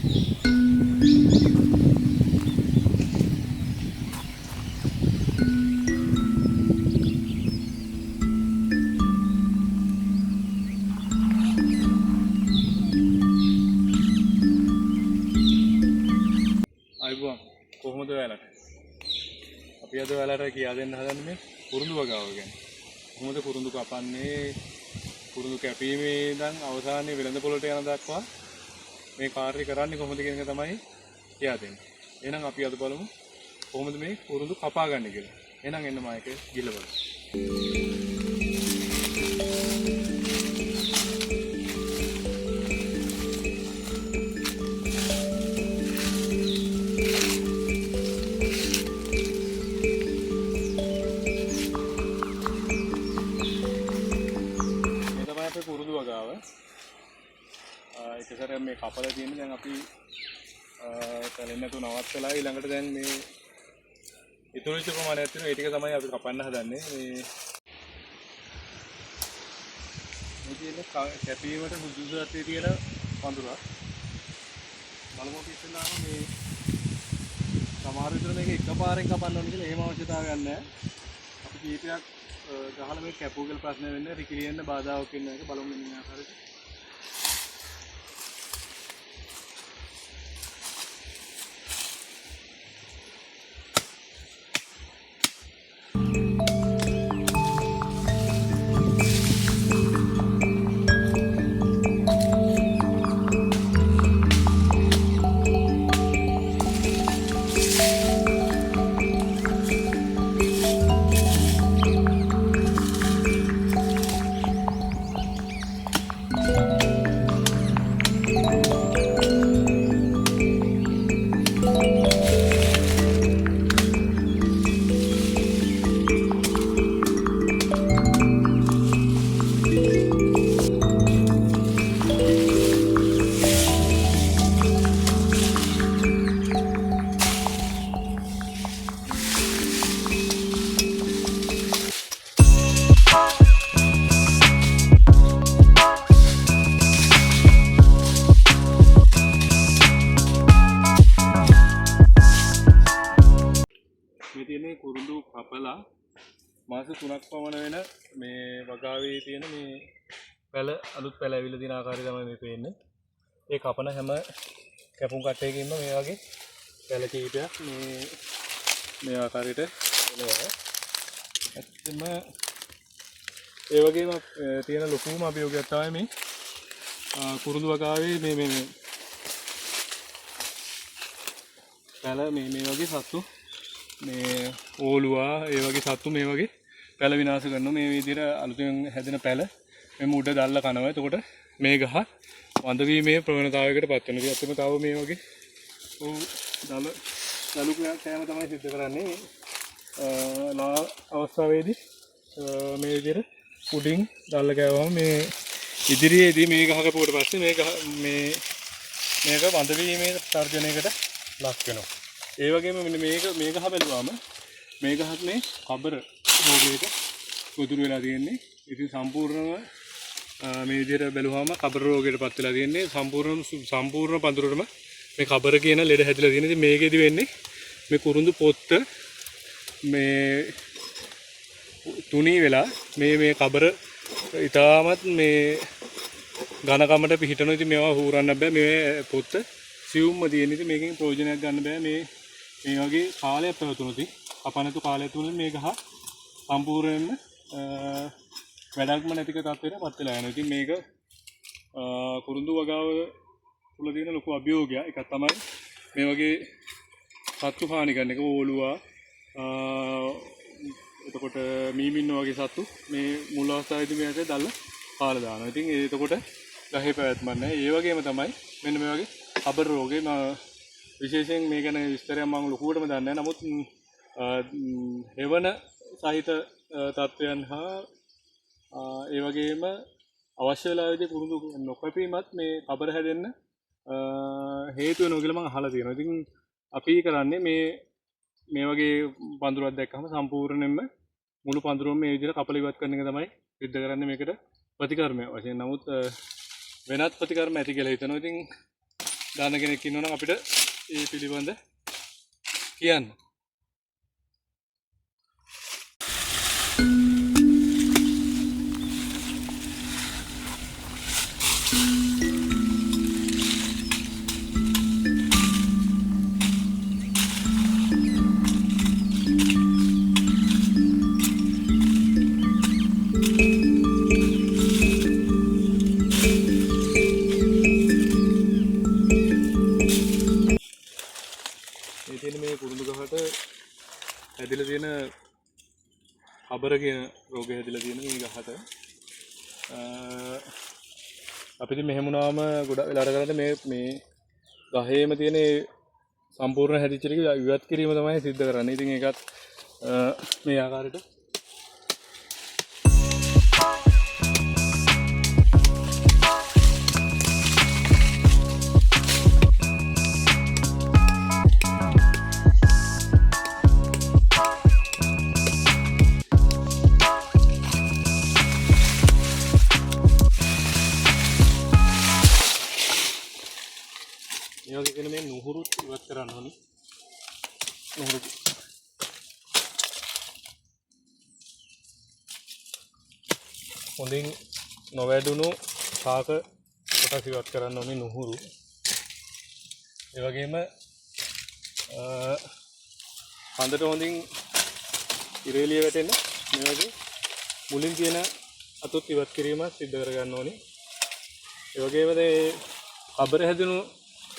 අයිබුවන් කොහොමද ඔයාලට? අපි අද ඔයාලට කියා දෙන්න හදන්නේ මේ කුරුඳු වගාව ගැන. කොහොමද කුරුඳු කපන්නේ? කුරුඳු කැපීමේ ඉඳන් අවසානයේ වෙළඳ පොළට යන දක්වා මේ කාර්යය කරන්නේ කොහොමද කියන එක තමයි කියා දෙන්නේ. එහෙනම් අපි අද බලමු කොහොමද මේ කුරුඳු කපා ගන්න කියලා. එහෙනම් එන්න මායක ගිහලා බලමු. කුරුඳු වගාව එක සැරයක් මේ කපලා තියෙන්නේ. දැන් අපි කලින් නැතුව නවත්තලා ඊළඟට දැන් මේ ඉතුරු වෙච්ච ප්‍රමාණයක් තියෙනවා. ඒ ටික තමයි අපි කපන්න හදන්නේ. මේ තියෙන කැපීමට සුදුසු අතේ තියෙන පඳුරක් බලමු. ඉස්සෙල්ලාම මේ සමහර විතර මේක එකපාරෙන් කපන්න ඕන කියලා එහෙම අවශ්‍යතාවයක් නැහැ. අපි කීපයක් ගහලා මේ කැපුවකල් ප්‍රශ්න වෙන්නේ රිකිලියෙන්න බාධාවක් වෙන එක බලමු මෙන්න ආකාරයට. මේ තියෙන්නේ කුරුඳු කපලා මාස 3ක් පමණ වෙන මේ වගාවේ තියෙන මේ පැල අලුත් පැල ඇවිල්ලා තියෙන ආකාරය තමයි මේ පේන්නේ. ඒ කපන හැම කැපුම් කට්ටයකින්ම මේ වගේ පැල කීපයක් මේ ආකාරයට එනවා. ඇත්තම ඒ වගේම තියෙන ලොකුම අභියෝගයක් තමයි මේ කුරුඳු වගාවේ මේ පැල මේ වගේ සත්තු මේ ඕලුවා ඒ වගේ සත්තු මේ වගේ පැල විනාශ කරනවා. මේ විදිහට අලුතෙන් හැදෙන පැල මේ මුඩ දැල්ලා කනවා. එතකොට මේ ගහ වඳ වීමේ ප්‍රවණතාවයකට පත් වෙනවා. ඉතින් අතම තව මේ වගේ දලු කෑම තමයි සිද්ධ කරන්නේ. අවස්ථාවේදී මේ විදිහට උඩින් දැල්ලා කෑවම මේ ඉදිරියේදී මේ ගහ කපුවට පස්සේ මේක වඳ වීමේ තර්ජනයකට ලක් වෙනවා. ඒ වගේම මෙන්න මේ ගහ බැලුවාම මේ ගහත් මේ කබර රෝගයක ගොදුරු වෙලා තියෙන්නේ. ඉතින් සම්පූර්ණව මේ විදිහට බැලුවාම කබර රෝගයට පත් වෙලා තියෙන්නේ. සම්පූර්ණ පඳුරටම මේ කබර කියන ලෙඩ හැදිලා තියෙනවා. ඉතින් මේකෙදි වෙන්නේ මේ කුරුඳු පොත්ත මේ තුනී වෙලා මේ කබර ඊටමත් මේ ඝනකමට පිහිටනවා. ඉතින් මේවා හූරන්න බෑ. මේ පොත්ත සියුම්ම තියෙන. ඉතින් මේකෙන් ප්‍රයෝජනයක් ගන්න බෑ. මේ වගේ කාලයක් පැවතුනොත් කපනතු කාලය තුල මේ ගහ සම්පූර්ණයෙන්ම වැඩක්ම නැතික තත්ත්වයට පත් වෙලා යනවා. ඉතින් මේක කුරුඳු වගාව තුල තියෙන ලොකු අභියෝගයක්. එකක් තමයි මේ වගේ සත්තු හානි කරන එක. ඕලුවා එතකොට මීමින්න වගේ සත්තු මේ මුල් අවස්ථාවේදී මේකට දැල්ලා කාලා දානවා. ඉතින් එතකොට ගහේ පැවැත්මක් නැහැ. ඒ වගේම තමයි මෙන්න මේ වගේ කබර රෝගේ විශේෂයෙන් මේ ගැන විස්තරයක් මම ලොකුවටම දන්නේ නැහැ. නමුත් හෙවන සහිත තත්ත්වයන් හා ඒ වගේම අවශ්‍ය වෙලාවෙදී කුරුඳු නොකැපීමත් මේ කබර හැදෙන්න හේතු වෙනවා කියලා මම අහලා තියෙනවා. ඉතින් අපි කරන්නේ මේ වගේ පඳුරක් දැක්කම සම්පූර්ණයෙන්ම මුළු පඳුරම මේ විදිහට කපලා ඉවත් කරන එක තමයි සිද්ධ කරන්නේ මේකට ප්‍රතිකර්මය වශයෙන්. නමුත් වෙනත් ප්‍රතිකර්ම ඇති කියලා හිතනවා. ඉතින් දාන කෙනෙක් ඉන්නවා නම් අපිට ඒ පිළිබඳ කියන්න. මේ කුරුඳු ගහට හැදිලා තියෙන කබර කියන රෝගය හැදිලා තියෙන මේ ගහට අපි ඉතින් මෙහෙම වුණාම ගොඩක් වෙලාවට කරන්නේ මේ ගහේම තියෙන සම්පූර්ණ හැදිච්ච ටික ඉවත් කිරීම තමයි සිද්ධ කරන්නේ. ඉතින් ඒකත් මේ ආකාරයට මේ නුහුරු ඉවත් කරන්න ඕනේ. නුහුරු හොඳින් නොවැඩුණු ශාක කොටස් ඉවත් කරන්න ඕනේ නුහුරු. ඒ වගේම හඳට හොඳින් ඉරේලිය වැටෙන මේ වගේ මුලින් තියෙන අතුත් ඉවත් කිරීම සිද්ධ කරගන්න ඕනේ. ඒ වගේම මේ කබර හැදුණු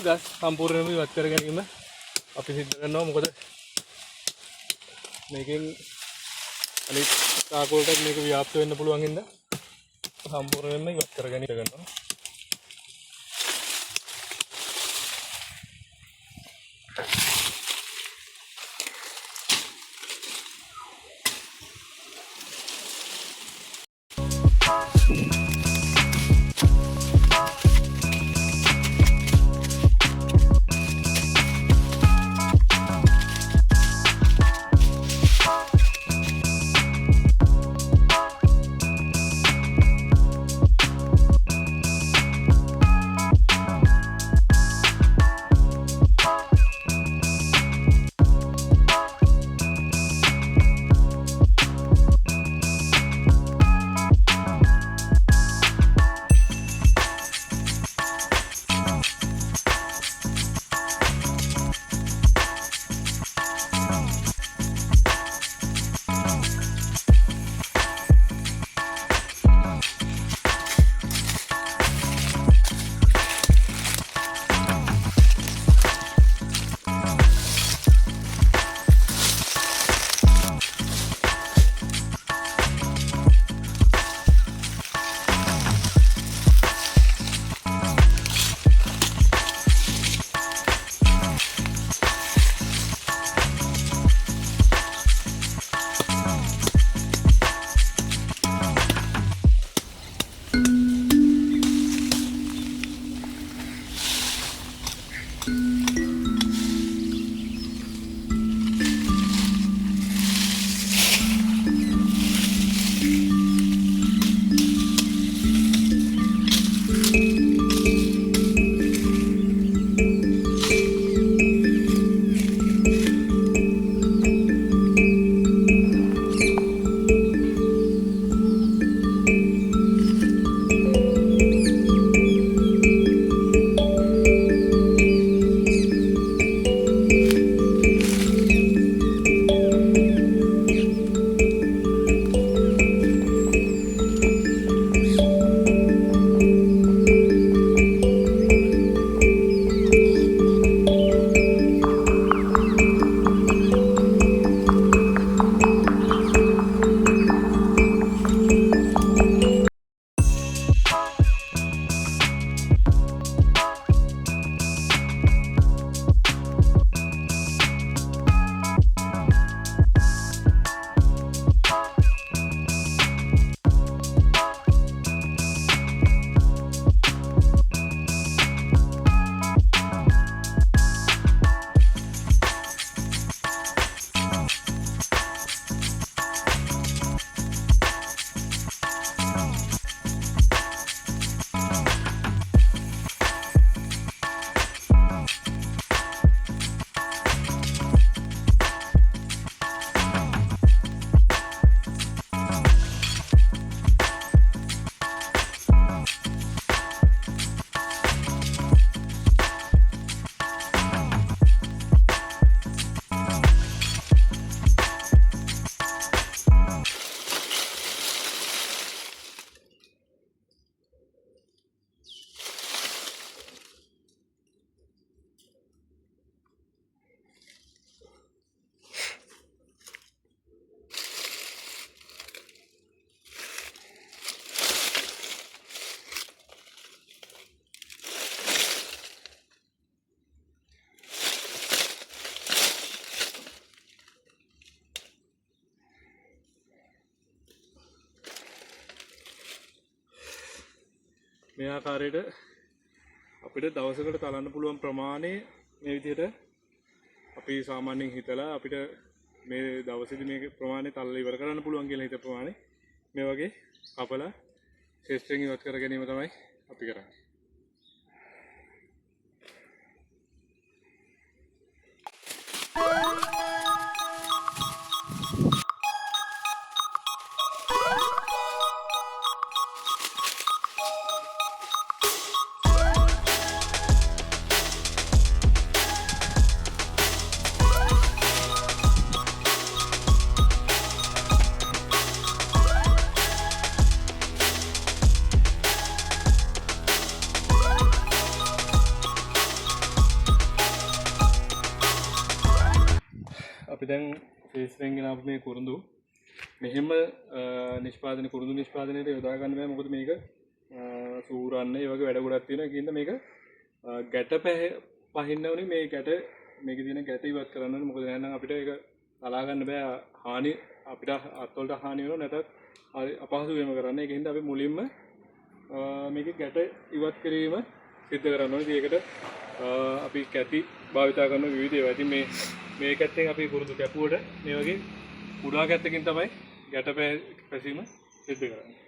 ගස් සම්පූර්ණයෙන්ම ඉවත් කර ගැනීම අපි සිද්ධ කරනවා. මොකද මේකෙන් අනිත් ශාක වලට මේක ව්‍යාප්ත වෙන්න පුළුවන් හින්දා සම්පූර්ණයෙන්ම ඉවත් කර ගැනීම කරනවා. මේ ආකාරයට අපිට දවසකට තලන්න පුළුවන් ප්‍රමාණය මේ විදිහට අපි සාමාන්‍යයෙන් හිතලා අපිට මේ දවසේදී මේ ප්‍රමාණය තලලා ඉවර කරන්න පුළුවන් කියලා හිත ප්‍රමාණය මේ වගේ කපලා ශේෂ්ත්‍රයෙන් ඉවත් කර ගැනීම තමයි අපි කරන්නේ. අපි දැන් ශේෂ්ත්‍රයෙන් ගෙන ආපු මේ කුරුඳු මෙහෙම නිෂ්පාදනය කුරුඳු නිෂ්පාදනයේට යොදා ගන්න බෑ. මොකද මේක සූරන්න ඒ වගේ වැඩ ගොඩක් තියෙනවා. ඒකින්ද මේක ගැට පහින්න උනේ මේ ගැට මේකේ තියෙන ගැට ඉවත් කරන්න ඕනේ. මොකද නැත්නම් අපිට ඒක අලා ගන්න බෑ. හානි අපිට අත්වලට හානි වෙනවා. නැත්නම් අපහසු වෙම කරන්න. ඒකින්ද අපි මුලින්ම මේකේ ගැට ඉවත් කිරීම සිද්ධ කරන්න ඕනේ. ඒකට අපි කැටි භාවිතා කරන විවිධ ඒවා. ඉතින් මේ කැත්තෙන් අපි කුරුඳු කැපුවට මේ වගේ කුඩා කැත්තකින් තමයි ගැට පැසීම සිද්ධ කරන්නේ.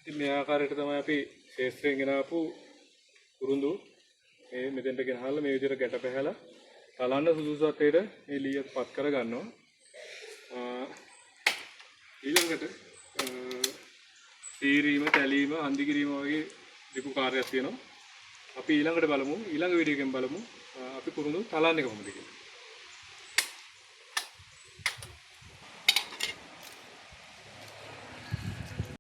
මේ ආකාරයට තමයි අපි ශේෂ්ත්‍රයෙන් ගෙන ආපු කුරුඳු මේ මෙතෙන්ට ගෙනහල්ලා මේ විදිහට ගැට පැහැලා තලන්න සුදුසු අතේට මේ ලීයත් පත් කර ගන්නවා. ඊළඟට සීරීම, තැලීම, අන්දි කිරීම වගේ දීපු කාර්යයක් තියෙනවා. අපි ඊළඟට බලමු ඊළඟ වීඩියෝ එකෙන් බලමු අපි කුරුඳු තලන්නේ කොහොමද කියලා.